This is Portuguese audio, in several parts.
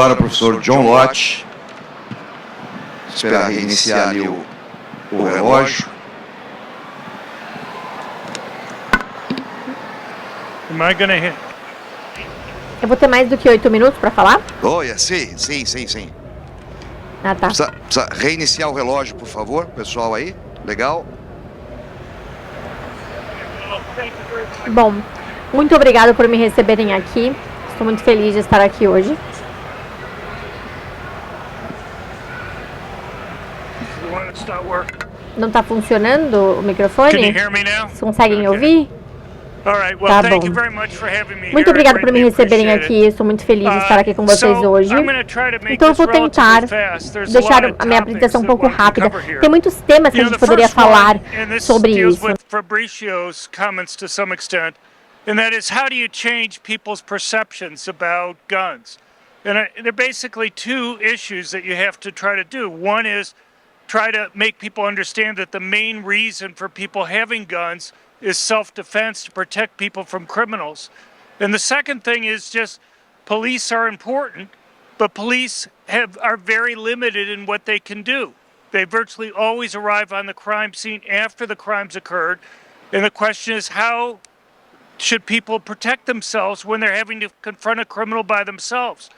Agora o professor John Lott. Esperar reiniciar ali o relógio. Eu vou ter mais do que 8 minutos para falar? Olha, sim. Ah, tá. Precisa reiniciar o relógio, por favor, pessoal aí. Legal. Bom, muito obrigado por me receberem aqui. Estou muito feliz de estar aqui hoje. Não está funcionando o microfone? Vocês conseguem ouvir? Tá bom. Muito obrigado por me receberem aqui. Estou muito feliz de estar aqui com vocês hoje. Então eu vou tentar deixar a minha apresentação um pouco rápida. Tem muitos temas que a gente poderia falar sobre isso. And that is, how do you change people's perceptions about guns? And there are basically two issues that you have to try to do. One is try to make people understand that the main reason for people having guns is self-defense, to protect people from criminals. And the second thing is just police are important, but police are very limited in what they can do. They virtually always arrive on the crime scene after the crimes occurred. And the question is, how should people protect themselves when they're having to confront a criminal by themselves?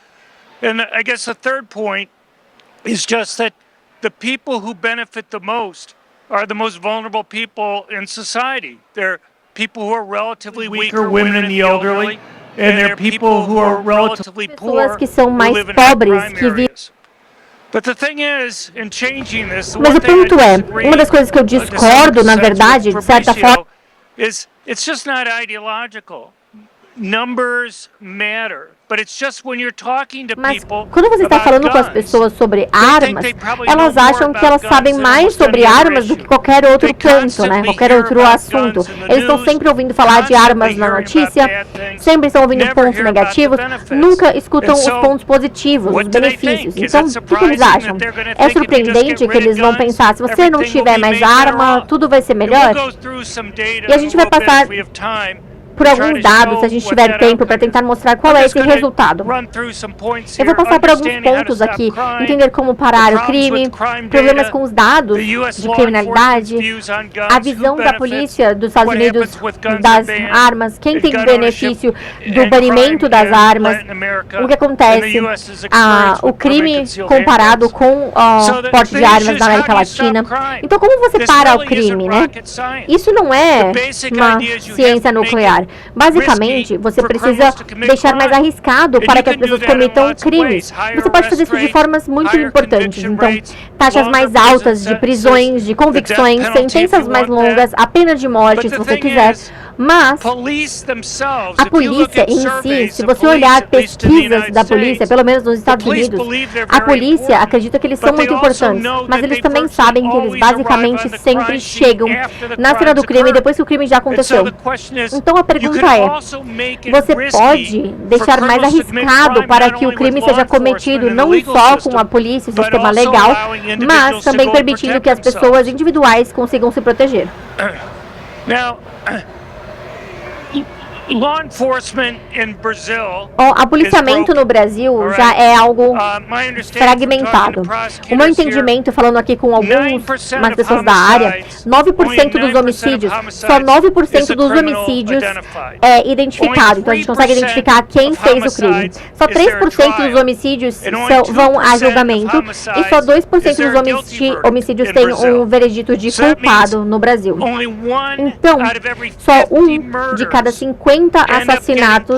And I guess the third point is just that the people who benefit the most are the most vulnerable people in society. They're people who are relatively weaker, women and the elderly, and they're people who are relatively poor, que são mais who live in pobres, crime que vivem. areas. But the thing is, in changing this, Mas o ponto é, uma das coisas que eu discordo, na verdade, de certa forma, is it's just not ideological. Numbers matter, but it's just when you're talking to mas people quando você está about falando com as guns, pessoas sobre they think armas, they probably elas know more acham que about elas guns sabem than mais almost sobre any other armas do issue. que qualquer outro They canto, né? constantly Qualquer hear outro about assunto. guns in the Eles estão news, sempre ouvindo falar de armas constantly na hearing notícia, about bad things, sempre estão ouvindo never pontos hear about the negativos, benefits. nunca escutam And os so, pontos positivos, os what do they benefícios. think? Is Então, it o que eles surprising acham? that they're gonna É think if you just surpreendente get que rid eles of vão guns, pensar, se você everything não will tiver be mais made better arma, off? tudo vai ser And melhor? we'll go through some data E a gente vai passar por alguns dados, se a gente tiver tempo, para tentar mostrar qual é esse resultado. Eu vou passar por alguns pontos aqui, entender como parar o crime, problemas com os dados de criminalidade, a visão da polícia dos Estados Unidos das armas, quem tem benefício do banimento das armas, o que acontece, o crime comparado com o porte de armas na América Latina. Então, como você para o crime, né? Isso não é uma ciência nuclear. Basicamente, você precisa deixar mais arriscado para que as pessoas cometam crimes. Você pode fazer isso de formas muito importantes. Então, taxas mais altas de prisões, de convicções, sentenças mais longas, a pena de morte, se você quiser. Mas a polícia em si, se você olhar pesquisas da polícia, pelo menos nos Estados Unidos, a polícia acredita que eles são muito importantes, mas eles também sabem que eles basicamente sempre chegam na cena do crime depois que o crime já aconteceu. Então a pergunta é, você pode deixar mais arriscado para que o crime seja cometido não só com a polícia, o sistema legal, mas também permitindo que as pessoas individuais consigam se proteger. O policiamento no Brasil já é algo fragmentado. O meu entendimento, falando aqui com algumas pessoas da área, 9% dos homicídios, só 9% dos homicídios é identificado. Então a gente consegue identificar quem fez o crime. Só 3% dos homicídios vão a julgamento e só 2% dos homicídios têm um veredito de culpado no Brasil. Então, só 1 de cada 50 assassinatos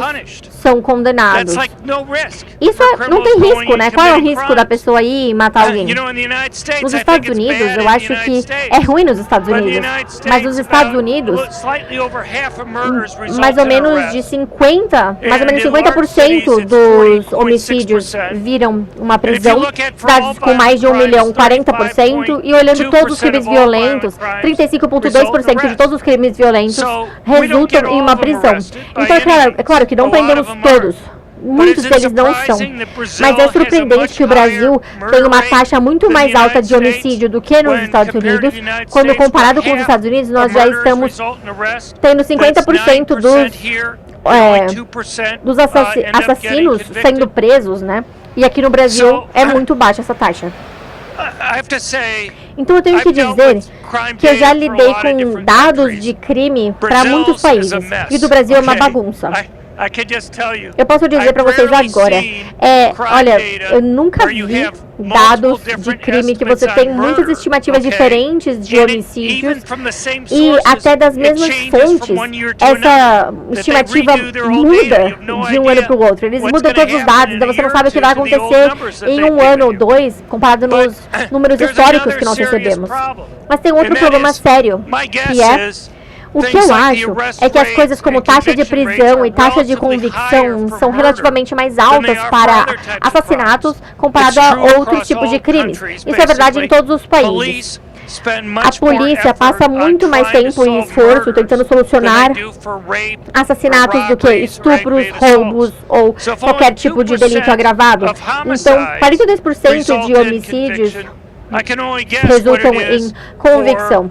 são condenados. Isso não tem risco, né? Qual é o risco da pessoa ir e matar alguém? Nos Estados Unidos, eu acho que é ruim nos Estados Unidos, mas nos Estados Unidos, mais ou menos 50% dos homicídios viram uma prisão. Cidades com mais de 1 milhão, 40%, e olhando todos os crimes violentos, 35,2% de todos os crimes violentos resultam em uma prisão. Então, é claro que não prendemos todos. Muitos deles não são. Mas é surpreendente que o Brasil tem uma taxa muito mais alta de homicídio do que nos Estados Unidos. Quando comparado com os Estados Unidos, nós já estamos tendo 50% dos assassinos sendo presos, né? E aqui no Brasil é muito baixa essa taxa. Então eu tenho que dizer que eu já lidei com dados de crime para muitos países. E do Brasil é uma bagunça. Eu posso dizer para vocês agora, olha, eu nunca vi dados de crime que você tem muitas estimativas diferentes de homicídios e até das mesmas fontes. Essa estimativa muda de um ano para o outro. Eles mudam todos os dados, então você não sabe o que vai acontecer em um ano ou dois, comparado nos números históricos que nós recebemos. Mas tem outro problema sério, que é... O que eu acho é que as coisas como taxa de prisão e taxa de convicção são relativamente mais altas para assassinatos comparado a outros tipos de crimes. Isso é verdade em todos os países. A polícia passa muito mais tempo e esforço tentando solucionar assassinatos do que estupros, roubos ou qualquer tipo de delito agravado. Então, 42% de homicídios resultam em convicção.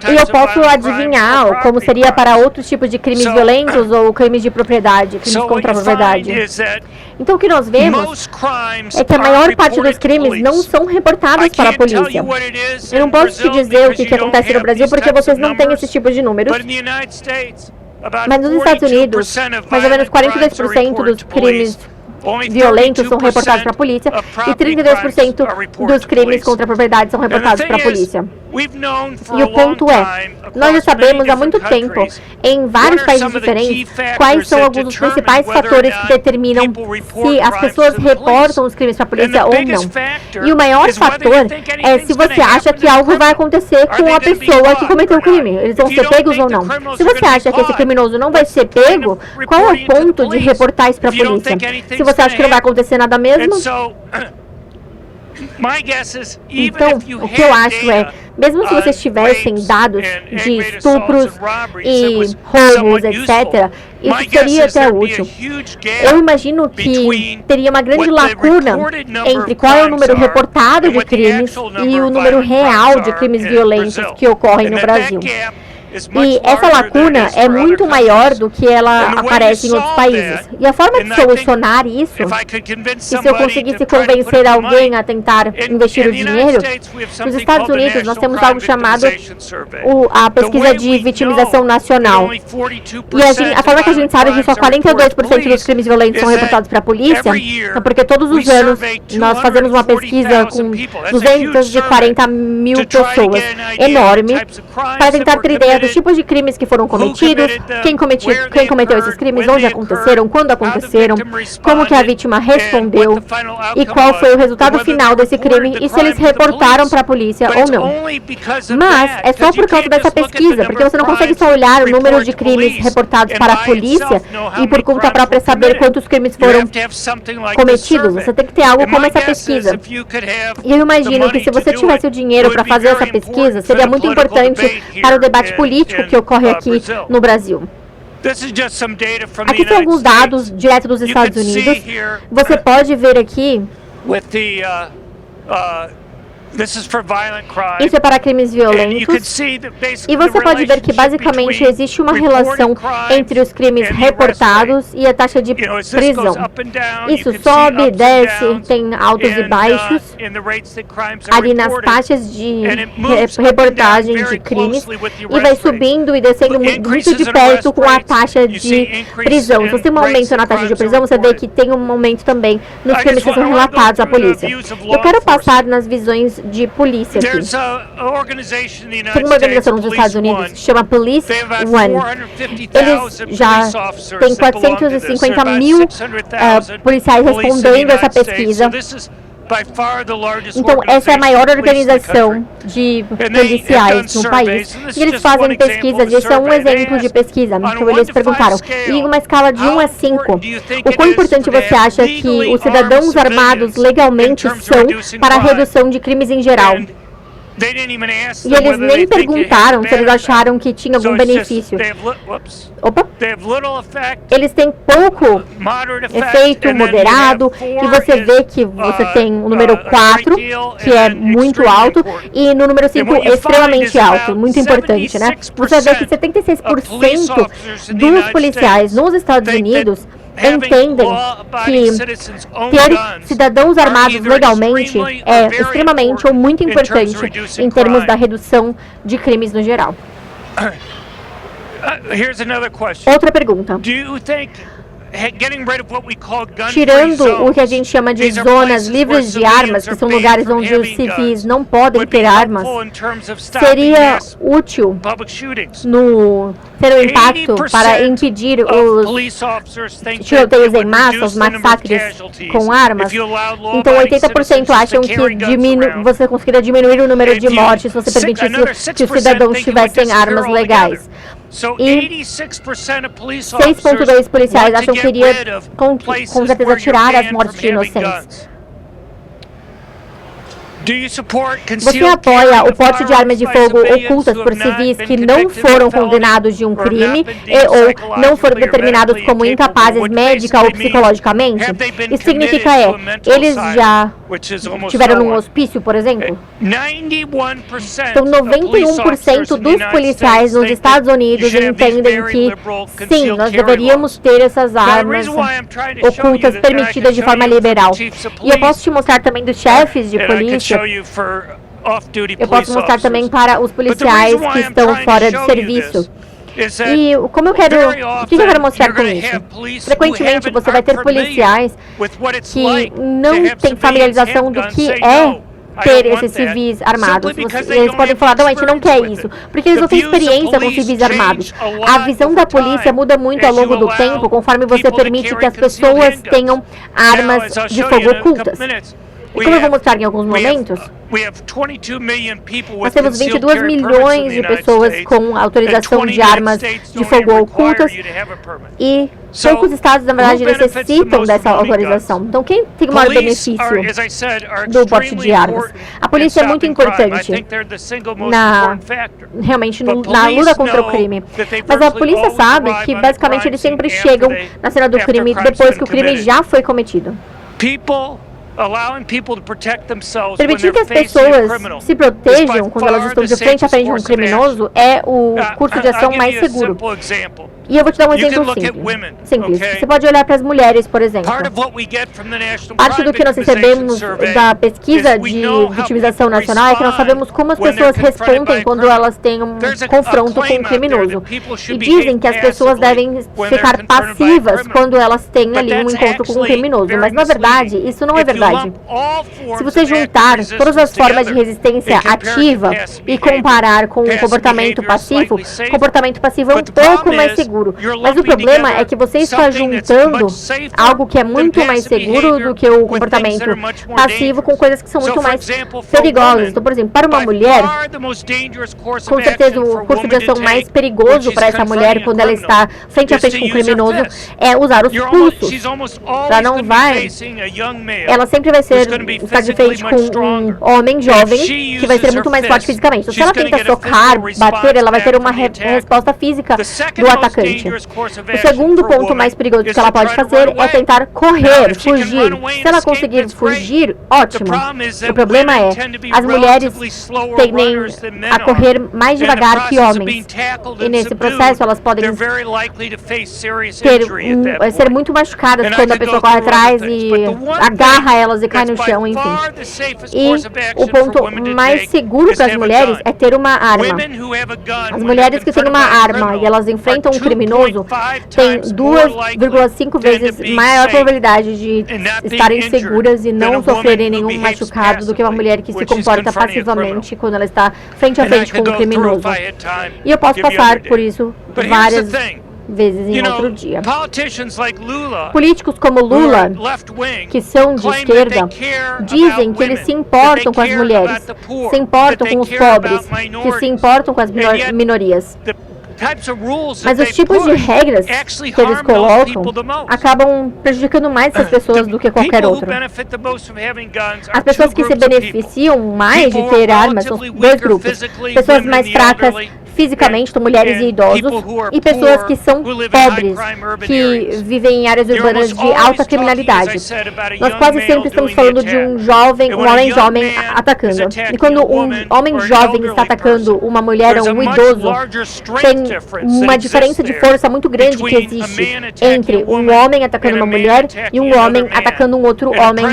E eu posso adivinhar como seria para outros tipos de crimes violentos ou crimes de propriedade, crimes contra a propriedade. Então o que nós vemos é que a maior parte dos crimes não são reportados para a polícia. Eu não posso te dizer o que acontece no Brasil porque vocês não têm esse tipo de números. Mas nos Estados Unidos, mais ou menos 42% dos crimes violentos são reportados para a polícia e 32% dos crimes contra a propriedade são reportados para a polícia. E o ponto é, nós já sabemos há muito tempo, em vários países diferentes, quais são alguns dos principais fatores que determinam se as pessoas reportam os crimes para a polícia ou não. E o maior fator é se você acha que algo vai acontecer com a pessoa que cometeu o crime. Eles vão ser pegos ou não. Se você acha que esse criminoso não vai ser pego, qual é o ponto de reportar isso para a polícia? Se você acha que não vai acontecer nada mesmo? Então, o que eu acho é, mesmo se vocês tivessem dados de estupros e roubos, etc., isso seria até útil. Eu imagino que teria uma grande lacuna entre qual é o número reportado de crimes e o número real de crimes violentos que ocorrem no Brasil. E essa lacuna é muito maior do que ela aparece em outros países. E a forma de solucionar isso, e se eu conseguisse convencer alguém a tentar investir o dinheiro, nos Estados Unidos nós temos algo chamado a pesquisa de vitimização nacional. E a forma que a gente sabe que só 42% dos crimes violentos são reportados para a polícia é porque todos os anos nós fazemos uma pesquisa com 240 mil pessoas, enorme, para tentar ter ideia dos tipos de crimes que foram cometidos, quem cometeu esses crimes, onde aconteceram, quando aconteceram, como que a vítima respondeu e qual foi o resultado final desse crime e se eles reportaram para a polícia ou não. Mas é só por causa dessa pesquisa, porque você não consegue só olhar o número de crimes reportados para a polícia e por conta própria saber quantos crimes foram cometidos. Você tem que ter algo como essa pesquisa. E eu imagino que se você tivesse o dinheiro para fazer essa pesquisa, seria muito importante para o debate político que ocorre aqui no Brasil. Aqui são alguns dados direto dos Estados Unidos. Você pode ver aqui. Isso é para crimes violentos. E você pode ver que basicamente existe uma relação entre os crimes reportados e a taxa de prisão. Isso sobe, desce, tem altos e baixos ali nas taxas de reportagem de crimes e vai subindo e descendo muito de perto com a taxa de prisão. Se você tem um aumento na taxa de prisão, você vê que tem um aumento também nos crimes que são relatados à polícia. Eu quero passar nas visões de polícia aqui. Tem uma organização nos Estados Unidos que se chama Police One. Eles já têm 450 mil policiais respondendo essa pesquisa. Então, essa é a maior organização de policiais no país. E eles fazem pesquisas, e esse é um exemplo de pesquisa que eles perguntaram. E em uma escala de 1 a 5, o quão importante você acha que os cidadãos armados legalmente são para a redução de crimes em geral? E eles nem perguntaram se eles acharam que tinha algum benefício. Opa! Eles têm pouco efeito moderado, e você vê que você tem o número 4, que é muito alto, e no número 5, extremamente alto, muito importante, né? Você vê que 76% dos policiais nos Estados Unidos entendem que ter cidadãos armados legalmente é extremamente ou muito importante em termos da redução de crimes no geral. Outra pergunta. Tirando o que a gente chama de zonas livres de armas, que são lugares onde os civis não podem ter armas, seria útil ter um impacto para impedir os tiroteios em massa, os massacres com armas? Então 80% acham que você conseguiria diminuir o número de mortes se você permitisse que os cidadãos tivessem armas legais. E 6,2 policiais acham que iria com certeza tirar as mortes de inocentes. Você apoia o porte de armas de fogo ocultas por civis que não foram condenados de um crime ou não foram determinados como incapazes médica ou psicologicamente? Isso significa eles já tiveram num hospício, por exemplo? Então, 91% dos policiais nos Estados Unidos entendem que, sim, nós deveríamos ter essas armas ocultas permitidas de forma liberal. E eu posso te mostrar também dos chefes de polícia. Eu posso mostrar também para os policiais que estão fora de serviço. E como eu quero, o que eu quero mostrar com isso? Frequentemente você vai ter policiais que não têm familiarização do que é ter esses civis armados. Eles podem falar, não, a gente não quer isso, porque eles não têm experiência com civis armados. A visão da polícia muda muito ao longo do tempo, conforme você permite que as pessoas tenham armas de fogo ocultas. E como eu vou mostrar em alguns momentos, nós temos 22 milhões de pessoas com autorização de armas de fogo ocultas e poucos estados, na verdade, necessitam dessa autorização. Então, quem tem o maior benefício do porte de armas? A polícia é muito importante realmente na luta contra o crime. Mas a polícia sabe que, basicamente, eles sempre chegam na cena do crime depois que o crime já foi cometido. Permitir que as pessoas se protejam quando elas estão de frente a frente de um criminoso é o curso de ação mais seguro. E eu vou te dar um exemplo simples. Você pode olhar para as mulheres, por exemplo. Parte do que nós recebemos da pesquisa de vitimização nacional é que nós sabemos como as pessoas respondem quando elas têm um confronto com um criminoso. E dizem que as pessoas devem ficar passivas quando elas têm ali um encontro com um criminoso. Mas, na verdade, isso não é verdade. Se você juntar todas as formas de resistência ativa e comparar com o comportamento passivo é um pouco mais seguro. Mas o problema é que você está juntando algo que é muito mais seguro do que o comportamento passivo com coisas que são muito mais perigosas. Então, por exemplo, para uma mulher, com certeza o curso de ação mais perigoso para essa mulher quando ela está frente a frente com um criminoso é usar os pulsos. Ela sempre vai estar de frente com um homem jovem que vai ser muito mais forte fisicamente. Então, se ela tenta socar, bater, ela vai ter uma resposta física do atacante. O segundo ponto mais perigoso que ela pode fazer é tentar correr, fugir. Se ela conseguir fugir, ótimo. O problema é, as mulheres tendem a correr mais devagar que homens. E nesse processo elas podem ser muito machucadas quando a pessoa corre atrás e agarra elas e cai no chão, enfim. E o ponto mais seguro para as mulheres é ter uma arma. As mulheres que têm uma arma e elas enfrentam um criminoso têm 2,5 vezes maior probabilidade de estarem seguras e não sofrerem nenhum machucado do que uma mulher que se comporta passivamente quando ela está frente a frente com um criminoso. E eu posso passar por isso várias vezes em outro dia. Políticos como Lula, que são de esquerda, dizem que eles se importam com as mulheres, se importam com os pobres, que se importam com as minorias. Mas os tipos de regras que eles colocam acabam prejudicando mais essas pessoas do que qualquer outro. As pessoas que se beneficiam mais de ter armas são dois grupos. Pessoas mais fracas fisicamente, então mulheres e idosos, e pessoas que são pobres, que vivem em áreas urbanas de alta criminalidade. Nós quase sempre estamos falando de um homem jovem atacando. E quando um homem jovem está atacando uma mulher ou um idoso, tem uma diferença de força muito grande que existe entre um homem atacando uma mulher e um homem atacando um outro homem.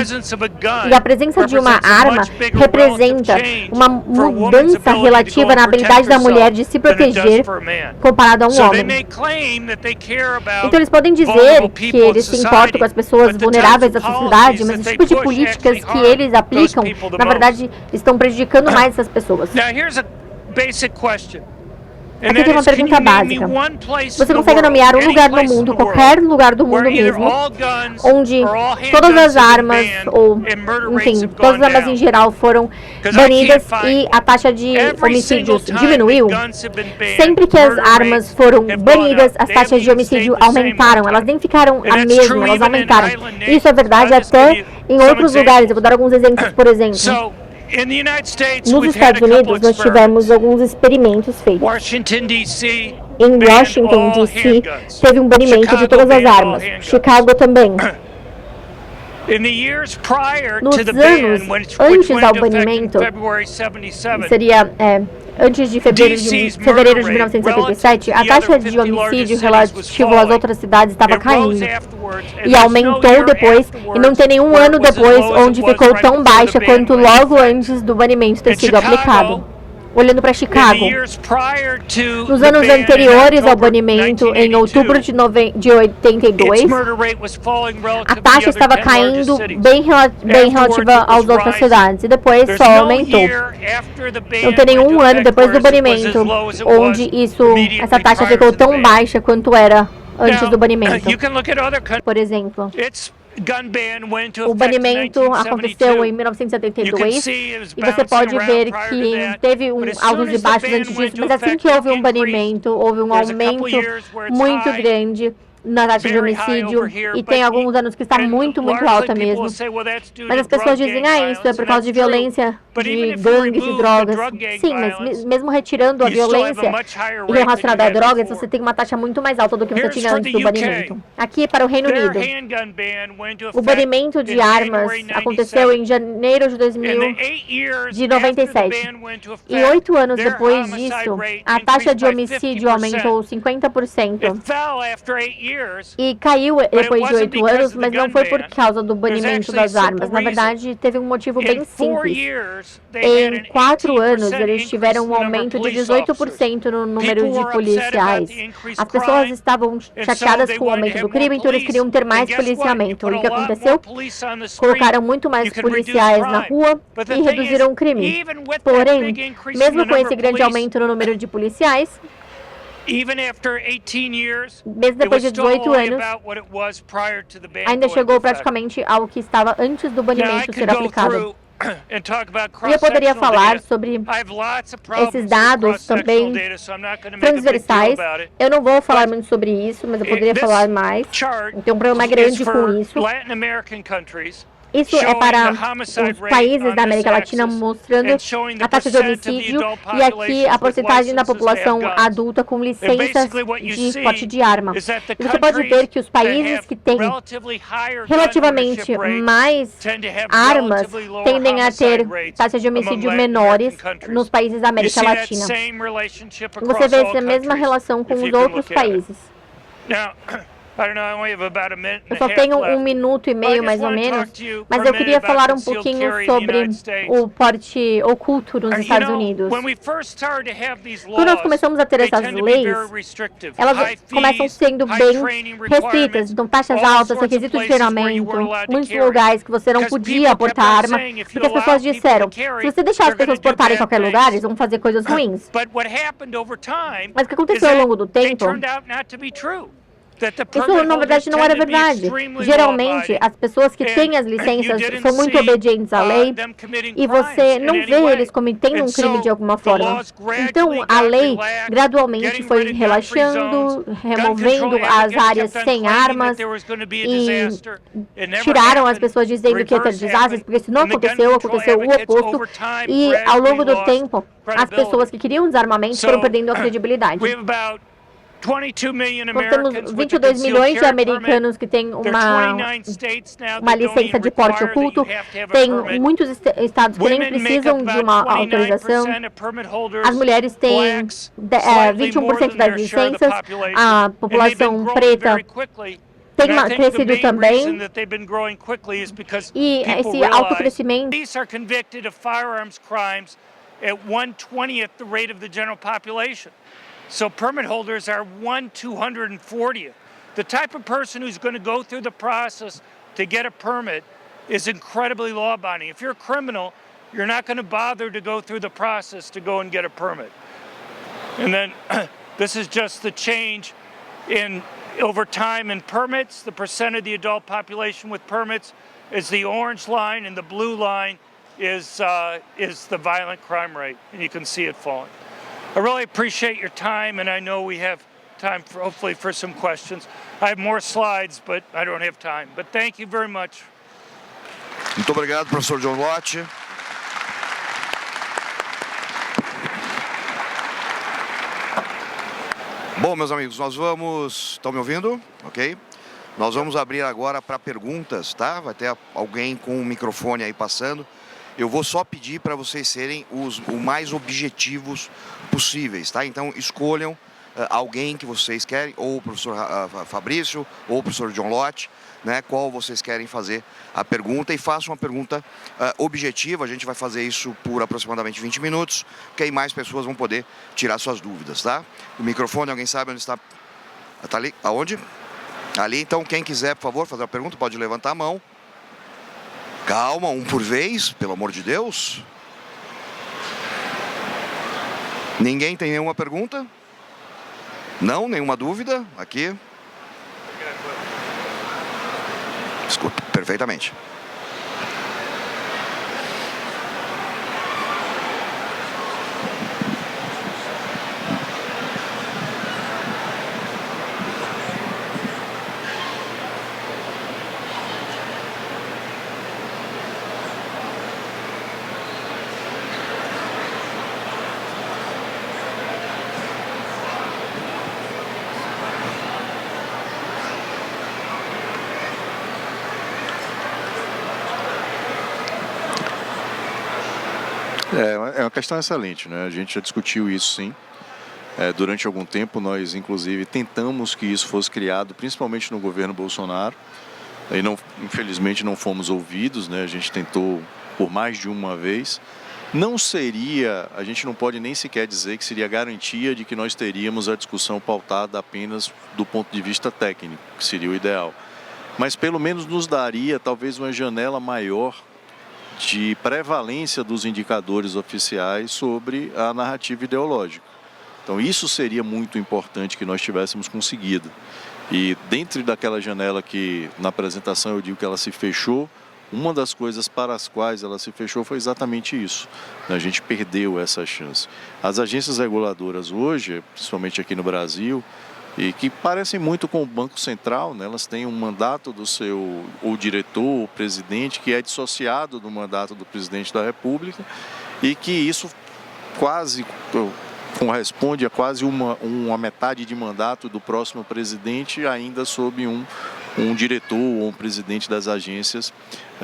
E a presença de uma arma representa uma mudança relativa na habilidade da mulher de se proteger comparado a um homem. Então eles podem dizer que eles se importam com as pessoas vulneráveis da sociedade, mas o tipo de políticas que eles aplicam, na verdade, estão prejudicando mais essas pessoas. Aqui tem uma pergunta básica. Você consegue nomear um lugar no mundo, qualquer lugar do mundo mesmo, onde todas as armas, ou, enfim, todas as armas em geral foram banidas e a taxa de homicídios diminuiu? Sempre que as armas foram banidas, as taxas de homicídio aumentaram. Elas nem ficaram a mesma, elas aumentaram. Isso é verdade até em outros lugares. Eu vou dar alguns exemplos, por exemplo. Nos Estados Unidos, nós tivemos alguns experimentos feitos. Em Washington, D.C., teve um banimento de todas as armas. Chicago também. Nos anos antes ao banimento, seria antes de fevereiro de 1977, a taxa de homicídio relativo às outras cidades estava caindo. E aumentou depois, e não tem nenhum ano depois onde ficou tão baixa quanto logo antes do banimento ter sido aplicado. Olhando para Chicago, nos anos anteriores ao banimento, em outubro de 82, a taxa estava caindo bem relativa às outras cidades, e depois só aumentou. Não tem nenhum ano depois do banimento onde essa taxa ficou tão baixa quanto era antes do banimento. Por exemplo, o banimento aconteceu em 1972 e você pode ver que teve altos e baixos antes disso, mas assim que houve um banimento, houve um aumento muito grande na taxa de homicídio, e tem alguns anos que está muito, muito alta mesmo. Mas as pessoas dizem, isso é por causa de violência, de gangues, de drogas. Sim, mas mesmo retirando a violência e relacionada a drogas, você tem uma taxa muito mais alta do que você tinha antes do banimento. Aqui para o Reino Unido, o banimento de armas aconteceu em janeiro de 97. E 8 anos depois disso, a taxa de homicídio aumentou 50%. E caiu depois de 8 anos, mas não foi por causa do banimento das armas. Na verdade, teve um motivo bem simples. Em 4 anos, eles tiveram um aumento de 18% no número de policiais. As pessoas estavam chateadas com o aumento do crime, então eles queriam ter mais policiamento. E o que aconteceu? Colocaram muito mais policiais na rua e reduziram o crime. Porém, mesmo com esse grande aumento no número de policiais, mesmo depois de 18 anos, ainda chegou praticamente ao que estava antes do banimento ser aplicado. E eu poderia falar sobre esses dados também transversais. Eu não vou falar muito sobre isso, mas eu poderia falar mais. Tem um problema grande com isso. Isso é para os países da América Latina, mostrando a taxa de homicídio e aqui a porcentagem da população adulta com licenças de porte de arma. E você pode ver que os países que têm relativamente mais armas tendem a ter taxas de homicídio menores nos países da América Latina. Você vê essa mesma relação com os outros países. Eu só tenho 1 minuto e meio, mais ou menos, mas eu queria falar um pouquinho sobre o porte oculto nos Estados Unidos. Quando nós começamos a ter essas leis, elas começam sendo bem restritas, então taxas altas, requisitos de treinamento, muitos lugares que você não podia portar arma, porque as pessoas disseram, se você deixar as pessoas portarem em qualquer lugar, eles vão fazer coisas ruins. Mas o que aconteceu ao longo do tempo Isso, na verdade, não era verdade. Geralmente, as pessoas que têm as licenças são muito obedientes à lei e você não vê eles cometendo um crime de alguma forma. Então, a lei gradualmente foi relaxando, removendo as áreas sem armas e tiraram as pessoas dizendo que ia ter desastres, porque isso não aconteceu, aconteceu o oposto. E, ao longo do tempo, as pessoas que queriam desarmamento foram perdendo a credibilidade. Nós temos 22 milhões de americanos que têm uma licença de porte oculto. Tem muitos estados que nem precisam de uma autorização. As mulheres têm 21% das licenças. A população preta tem crescido também. E esse alto crescimento at 1/20th the rate of the general population. So permit holders are 1/240th. The type of person who's going to go through the process to get a permit is incredibly law-abiding. If you're a criminal, you're not going to bother to go through the process to go and get a permit. And then this is just the change in over time in permits. The percent of the adult population with permits is the orange line, and the blue line is the violent crime rate, and you can see it falling. I really appreciate your time, and I know we have time for hopefully for some questions. I have more slides, but I don't have time. But thank you very much. Muito obrigado, professor John Lott. Bom, meus amigos, nós vamos... Estão me ouvindo? Ok? Nós vamos abrir agora para perguntas, tá? Vai ter alguém com um microfone aí passando. Eu vou só pedir para vocês serem o mais objetivos possíveis, tá? Então, escolham alguém que vocês querem, ou o professor Fabrício, ou o professor John Lott, né? Qual vocês querem fazer a pergunta, e façam uma pergunta objetiva. A gente vai fazer isso por aproximadamente 20 minutos, porque aí mais pessoas vão poder tirar suas dúvidas, tá? O microfone, alguém sabe onde está? Está ali? Aonde? Ali. Então, quem quiser, por favor, fazer a pergunta, pode levantar a mão. Calma, um por vez, pelo amor de Deus. Ninguém tem nenhuma pergunta? Não? Nenhuma dúvida? Aqui. Desculpa, perfeitamente. É uma questão excelente, né? A gente já discutiu isso, sim. Durante algum tempo, nós, inclusive, tentamos que isso fosse criado, principalmente no governo Bolsonaro. E infelizmente, não fomos ouvidos, né? A gente tentou por mais de uma vez. A gente não pode nem sequer dizer que seria garantia de que nós teríamos a discussão pautada apenas do ponto de vista técnico, que seria o ideal. Mas, pelo menos, nos daria, talvez, uma janela maior de prevalência dos indicadores oficiais sobre a narrativa ideológica. Então, isso seria muito importante que nós tivéssemos conseguido. E dentro daquela janela que, na apresentação, eu digo que ela se fechou, uma das coisas para as quais ela se fechou foi exatamente isso. A gente perdeu essa chance. As agências reguladoras hoje, principalmente aqui no Brasil, e que parecem muito com o Banco Central, né? Elas têm um mandato do seu ou diretor ou presidente que é dissociado do mandato do presidente da República, e que isso quase corresponde a quase uma metade de mandato do próximo presidente, ainda sob um diretor ou um presidente das agências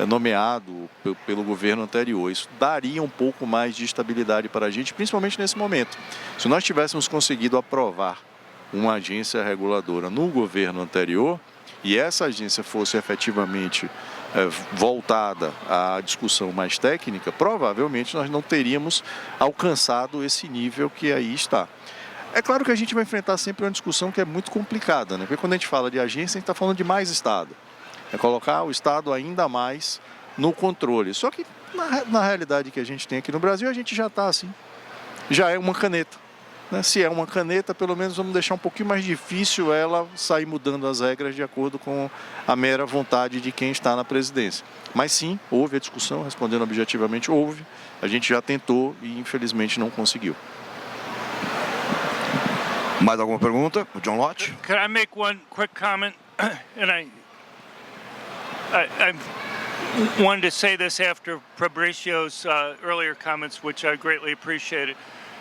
nomeado pelo governo anterior. Isso daria um pouco mais de estabilidade para a gente, principalmente nesse momento. Se nós tivéssemos conseguido aprovar uma agência reguladora no governo anterior, e essa agência fosse efetivamente voltada à discussão mais técnica, provavelmente nós não teríamos alcançado esse nível que aí está. É claro que a gente vai enfrentar sempre uma discussão que é muito complicada, né? Porque quando a gente fala de agência, a gente está falando de mais Estado. É colocar o Estado ainda mais no controle. Só que na realidade que a gente tem aqui no Brasil, a gente já está assim. Já é uma caneta. né? Se é uma caneta, pelo menos vamos deixar um pouquinho mais difícil ela sair mudando as regras de acordo com a mera vontade de quem está na presidência. Mas sim, houve a discussão, respondendo objetivamente, houve. A gente já tentou e infelizmente não conseguiu. Mais alguma pergunta? O John Lott? Can I make one quick comment? And I wanted to say this after Fabricio's earlier comments, which I greatly appreciated.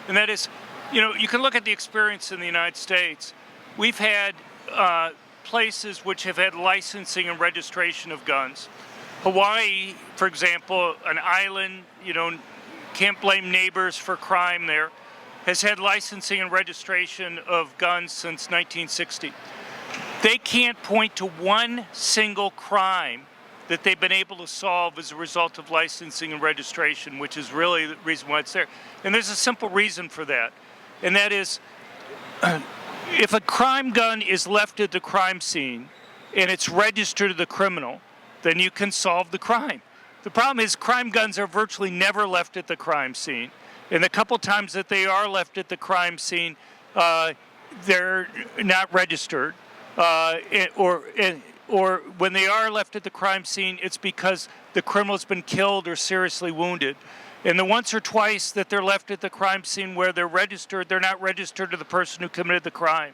And that is, you can look at the experience in the United States. We've had places which have had licensing and registration of guns. Hawaii, for example, an island, can't blame neighbors for crime there, has had licensing and registration of guns since 1960. They can't point to one single crime that they've been able to solve as a result of licensing and registration, which is really the reason why it's there. And there's a simple reason for that, and that is if a crime gun is left at the crime scene and it's registered to the criminal, then you can solve the crime. The problem is crime guns are virtually never left at the crime scene. And the couple times that they are left at the crime scene, they're not registered. Or when they are left at the crime scene, it's because the criminal's been killed or seriously wounded. And the once or twice that they're left at the crime scene where they're registered, they're not registered to the person who committed the crime.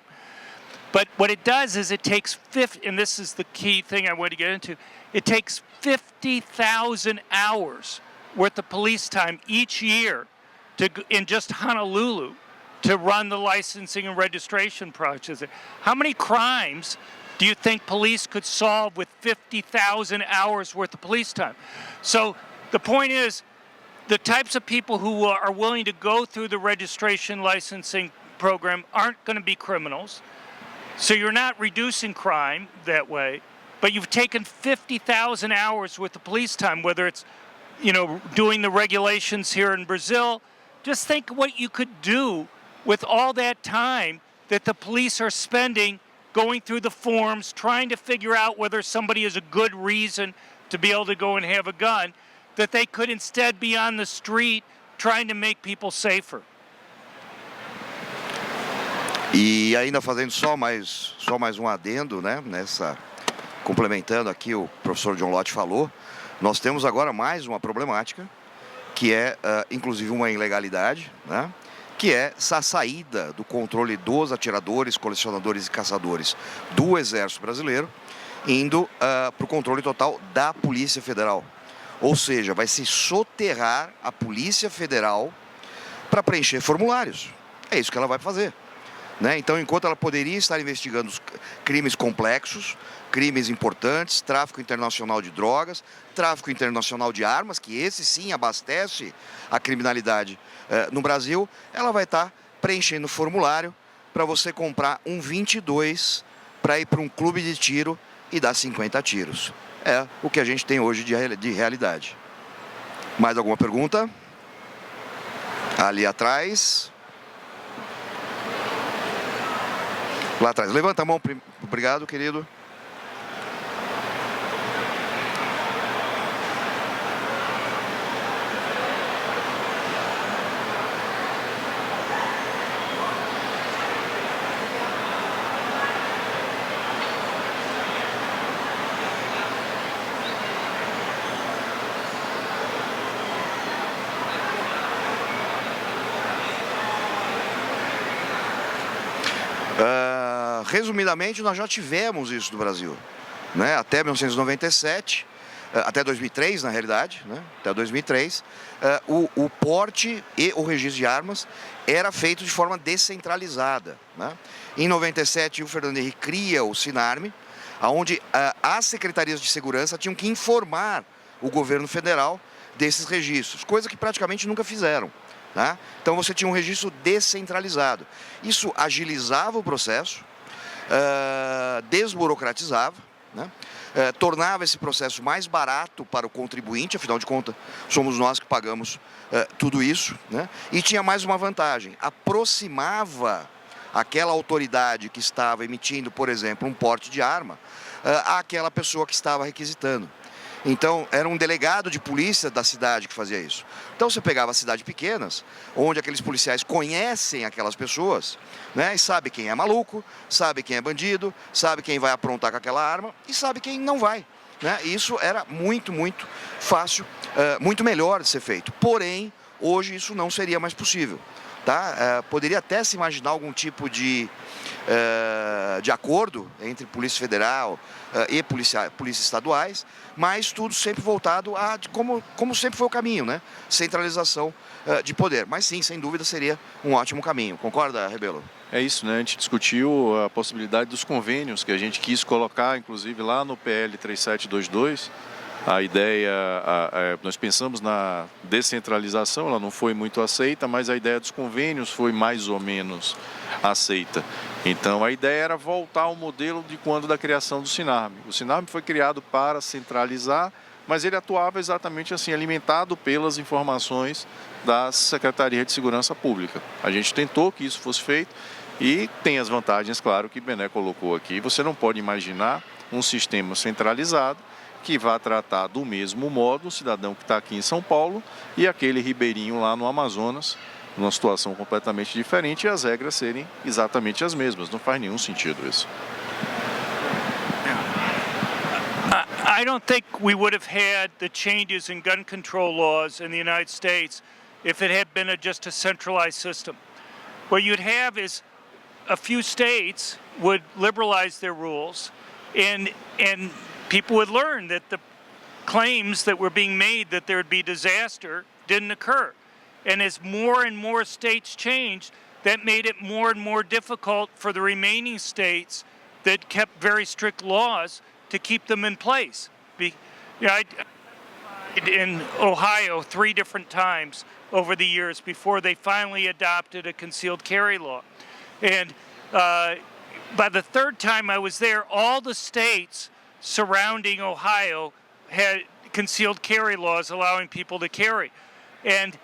But what it does is it takes and this is the key thing I want to get into, it takes 50,000 hours worth of police time each year in just Honolulu to run the licensing and registration process. How many crimes do you think police could solve with 50,000 hours worth of police time? So the point is, the types of people who are willing to go through the registration licensing program aren't going to be criminals. So you're not reducing crime that way, but you've taken 50,000 hours worth of police time, whether it's, doing the regulations here in Brazil. Just think what you could do with all that time that the police are spending going through the forms, trying to figure out whether somebody has a good reason to be able to go and have a gun, that they could instead be on the street trying to make people safer. E ainda fazendo só mais um adendo, né, complementando aqui o professor John Lott falou, nós temos agora mais uma problemática, que é inclusive uma ilegalidade, né, que é essa saída do controle dos atiradores, colecionadores e caçadores do Exército Brasileiro, indo para o controle total da Polícia Federal. Ou seja, vai se soterrar a Polícia Federal para preencher formulários. É isso que ela vai fazer. Né? Então, enquanto ela poderia estar investigando os crimes complexos, crimes importantes, tráfico internacional de drogas, tráfico internacional de armas, que esse sim abastece a criminalidade no Brasil, ela vai estar preenchendo formulário para você comprar um 22 para ir para um clube de tiro e dar 50 tiros. É o que a gente tem hoje de realidade. Mais alguma pergunta? Ali atrás. Lá atrás. Levanta a mão. Obrigado, querido. Resumidamente, nós já tivemos isso no Brasil, né? Até 1997, até 2003, na realidade, né? Até 2003, o porte e o registro de armas era feito de forma descentralizada, né? Em 97, o Fernando Henrique cria o Sinarme, onde as secretarias de segurança tinham que informar o governo federal desses registros, coisa que praticamente nunca fizeram. Né? Então você tinha um registro descentralizado. Isso agilizava o processo, desburocratizava, né? Tornava esse processo mais barato para o contribuinte, afinal de contas, somos nós que pagamos tudo isso, né? E tinha mais uma vantagem, aproximava aquela autoridade que estava emitindo, por exemplo, um porte de arma, àquela pessoa que estava requisitando. Então, era um delegado de polícia da cidade que fazia isso. Então, você pegava cidades pequenas, onde aqueles policiais conhecem aquelas pessoas, né? E sabe quem é maluco, sabe quem é bandido, sabe quem vai aprontar com aquela arma e sabe quem não vai, né? E isso era muito, muito fácil, muito melhor de ser feito. Porém, hoje isso não seria mais possível. Tá? Poderia até se imaginar algum tipo de acordo entre Polícia Federal e polícias estaduais, mas tudo sempre voltado a como sempre foi o caminho, né? Centralização de poder. Mas sim, sem dúvida seria um ótimo caminho. Concorda, Rebelo? É isso, né? A gente discutiu a possibilidade dos convênios que a gente quis colocar, inclusive lá no PL 3722. A ideia, nós pensamos na descentralização, ela não foi muito aceita, mas a ideia dos convênios foi mais ou menos aceita. Então a ideia era voltar ao modelo de quando da criação do Sinarme. O Sinarme foi criado para centralizar, mas ele atuava exatamente assim, alimentado pelas informações da Secretaria de Segurança Pública. A gente tentou que isso fosse feito e tem as vantagens, claro, que Bené colocou aqui. Você não pode imaginar um sistema centralizado que vai tratar do mesmo modo o cidadão que está aqui em São Paulo e aquele ribeirinho lá no Amazonas, numa situação completamente diferente, e as regras serem exatamente as mesmas. Não faz nenhum sentido isso. I don't think we would have had the changes in gun control laws in the United States if it had been just a centralized system. What you'd have is a few states would liberalize their rules and people would learn that the claims that were being made that there would be disaster didn't occur. And as more and more states changed, that made it more and more difficult for the remaining states that kept very strict laws to keep them in place. I in Ohio 3 different times over the years before they finally adopted a concealed carry law. And by the 3rd time I was there, all the states surrounding Ohio had concealed carry laws allowing people to carry. And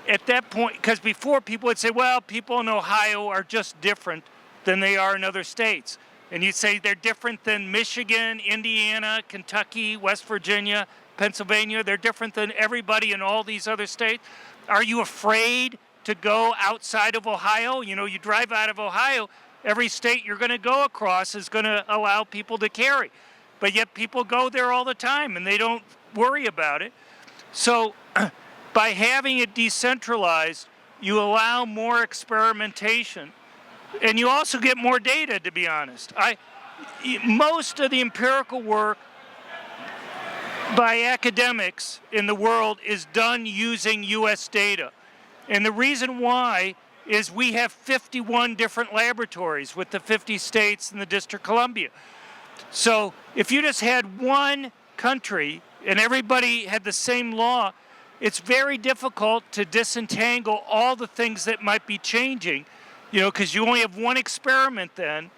at that point, because before people would say, well, people in Ohio are just different than they are in other states. And you'd say they're different than Michigan, Indiana, Kentucky, West Virginia, Pennsylvania. They're different than everybody in all these other states. Are you afraid to go outside of Ohio? You know, you drive out of Ohio, every state you're going to go across is going to allow people to carry. But yet people go there all the time and they don't worry about it. So by having it decentralized, you allow more experimentation. And you also get more data, to be honest. Most of the empirical work by academics in the world is done using U.S. data. And the reason why is we have 51 different laboratories with the 50 states and the District of Columbia. So if you just had one country and everybody had the same law, it's very difficult to disentangle all the things that might be changing, you know, because you only have one experiment then.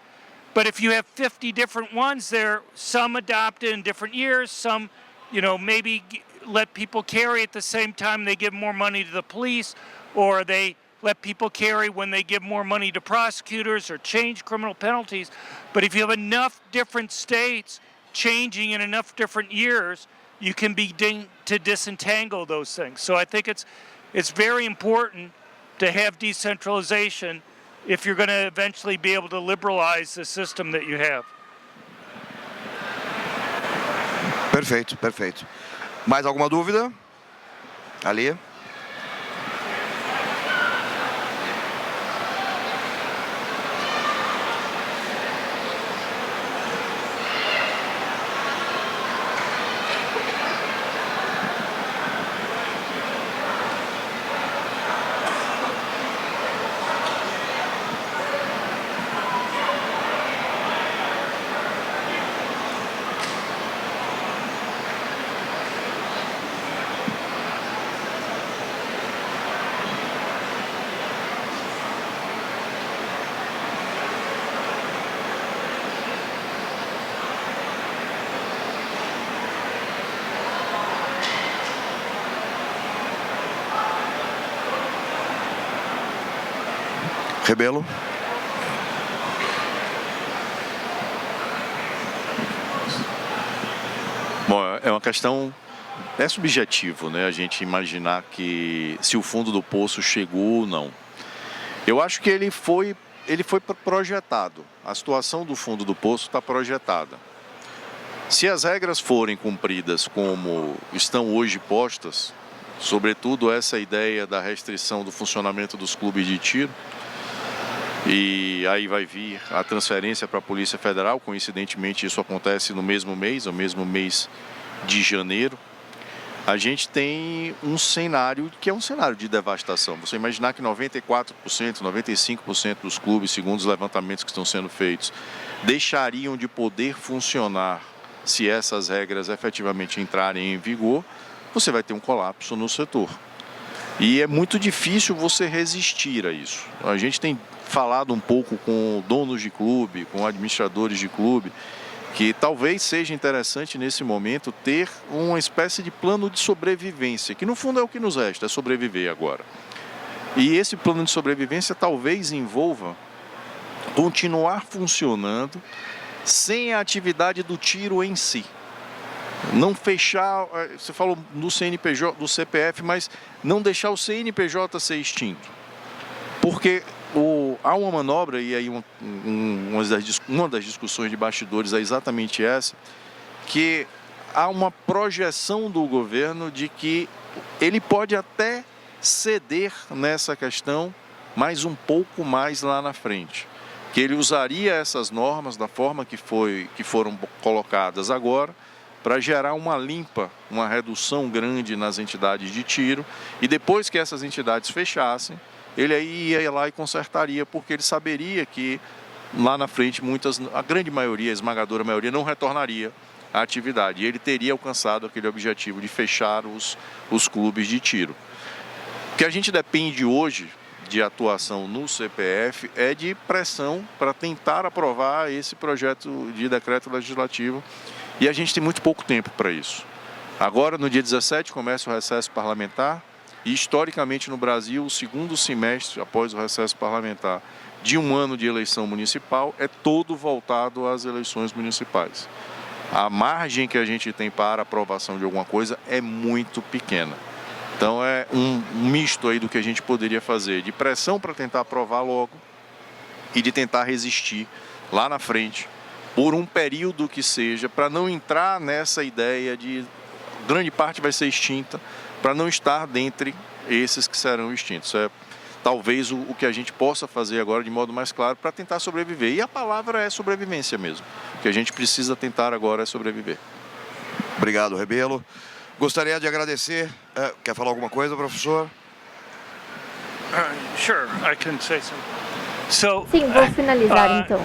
But if you have 50 different ones there, some adopted in different years, some, you know, maybe let people carry at the same time they give more money to the police, or they let people carry when they give more money to prosecutors or change criminal penalties. But if you have enough different states changing in enough different years, you can begin to disentangle those things. So I think it's very important to have decentralization if you're going to eventually be able to liberalize the system that you have. Perfeito, perfeito. Mais alguma dúvida? Ali. Rebelo. Bom, é uma questão, é subjetivo, né? A gente imaginar que se o fundo do poço chegou ou não. Eu acho que ele foi projetado. A situação do fundo do poço está projetada. Se as regras forem cumpridas como estão hoje postas, sobretudo essa ideia da restrição do funcionamento dos clubes de tiro, e aí vai vir a transferência para a Polícia Federal, coincidentemente isso acontece no mesmo mês de janeiro, a gente tem um cenário que é um cenário de devastação. Você imaginar que 94%, 95% dos clubes, segundo os levantamentos que estão sendo feitos, deixariam de poder funcionar se essas regras efetivamente entrarem em vigor, você vai ter um colapso no setor. E é muito difícil você resistir a isso. A gente tem falado um pouco com donos de clube, com administradores de clube, que talvez seja interessante nesse momento ter uma espécie de plano de sobrevivência, que no fundo é o que nos resta, é sobreviver agora. E esse plano de sobrevivência talvez envolva continuar funcionando sem a atividade do tiro em si. Não fechar, você falou do CNPJ, do CPF, mas não deixar o CNPJ ser extinto. Porque há uma manobra, e aí uma das discussões de bastidores é exatamente essa, que há uma projeção do governo de que ele pode até ceder nessa questão, mas um pouco mais lá na frente. Que ele usaria essas normas da forma que foram colocadas agora, para gerar uma limpa, uma redução grande nas entidades de tiro, e depois que essas entidades fechassem, ele aí ia lá e consertaria, porque ele saberia que lá na frente a grande maioria, a esmagadora maioria, não retornaria à atividade, e ele teria alcançado aquele objetivo de fechar os clubes de tiro. O que a gente depende hoje de atuação no CPF é de pressão para tentar aprovar esse projeto de decreto legislativo, e a gente tem muito pouco tempo para isso. Agora, no dia 17, começa o recesso parlamentar, e historicamente no Brasil, o segundo semestre após o recesso parlamentar de um ano de eleição municipal é todo voltado às eleições municipais. A margem que a gente tem para aprovação de alguma coisa é muito pequena. Então é um misto aí do que a gente poderia fazer, de pressão para tentar aprovar logo e de tentar resistir lá na frente, por um período que seja, para não entrar nessa ideia de grande parte vai ser extinta, para não estar dentre esses que serão extintos. É talvez o que a gente possa fazer agora de modo mais claro para tentar sobreviver. E a palavra é sobrevivência mesmo. O que a gente precisa tentar agora é sobreviver. Obrigado, Rebelo. Gostaria de agradecer. Quer falar alguma coisa, professor? Sure, I can say something. Sim, vou finalizar então.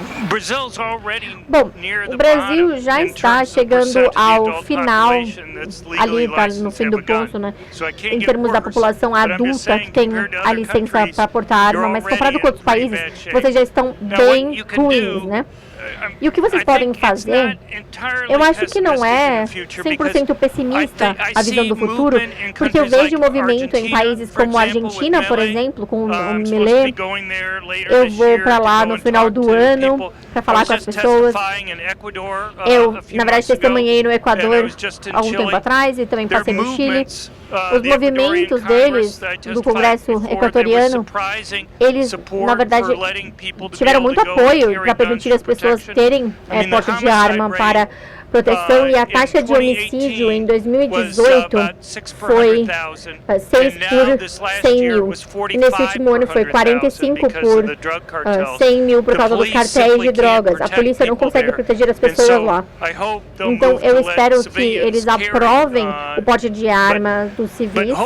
Bom, o Brasil já está chegando ao final, ali está no fim do poço, né? Em termos da população adulta que tem a licença para portar arma, mas comparado com outros países, vocês já estão bem ruins, né? E o que vocês podem fazer, eu acho que não é 100% pessimista a visão do futuro, porque eu vejo movimento em países como a Argentina, por exemplo, com o Milei. Eu vou para lá no final do ano para falar com as pessoas. Eu, na verdade, testemunhei no Equador há algum tempo atrás e também passei no Chile. Os movimentos deles, do Congresso equatoriano, eles, na verdade, tiveram muito apoio para permitir as pessoas terem porte de arma para proteção, e a taxa de homicídio em 2018 foi 6 por 100 mil. E nesse último ano foi 45 por 100 mil por causa dos cartéis de drogas. A polícia não consegue proteger as pessoas lá. Então eu espero que eles aprovem o porte de armas dos civis.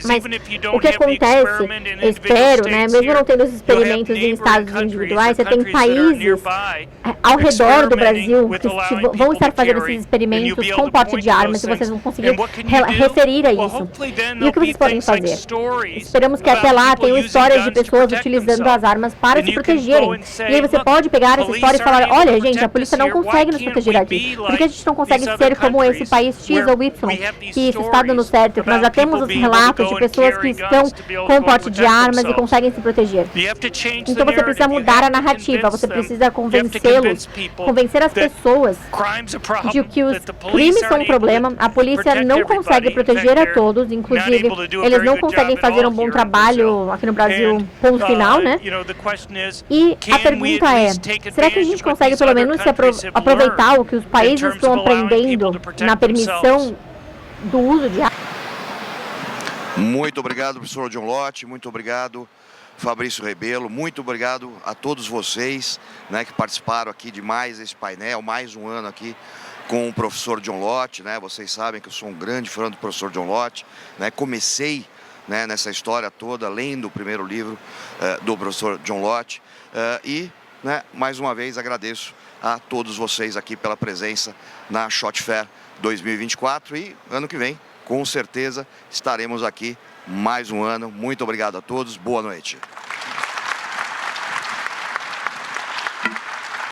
Mas o que acontece, eu espero, né, mesmo não tendo os experimentos em estados individuais, você tem países ao redor do Brasil que vão estar fazendo esses experimentos com porte de armas e vocês vão conseguir referir a isso. E o que vocês podem fazer? Esperamos que até lá tenham histórias de pessoas utilizando as armas para se protegerem. E aí você pode pegar essa história e falar, olha, gente, a polícia não consegue nos proteger aqui. Por que a gente não consegue ser como esse país X ou Y, que isso está dando certo? Nós já temos os relatos de pessoas que estão com porte de armas e conseguem se proteger. Então você precisa mudar a narrativa, você precisa convencê-los, convencer as pessoas pessoas de que os crimes são um problema, a polícia não consegue proteger a todos, inclusive eles não conseguem fazer um bom trabalho aqui no Brasil, ponto final, né? E a pergunta é, será que a gente consegue pelo menos aproveitar o que os países estão aprendendo na permissão do uso de armas? Muito obrigado, professor John Lott, muito obrigado, Fabrício Rebelo, muito obrigado a todos vocês, né, que participaram aqui de mais esse painel, mais um ano aqui com o professor John Lott, né? Vocês sabem que eu sou um grande fã do professor John Lott, né? Comecei, né, nessa história toda lendo o primeiro livro do professor John Lott e, né, mais uma vez agradeço a todos vocês aqui pela presença na SHOT Fair 2024 e ano que vem, com certeza, estaremos aqui mais um ano. Muito obrigado a todos, boa noite.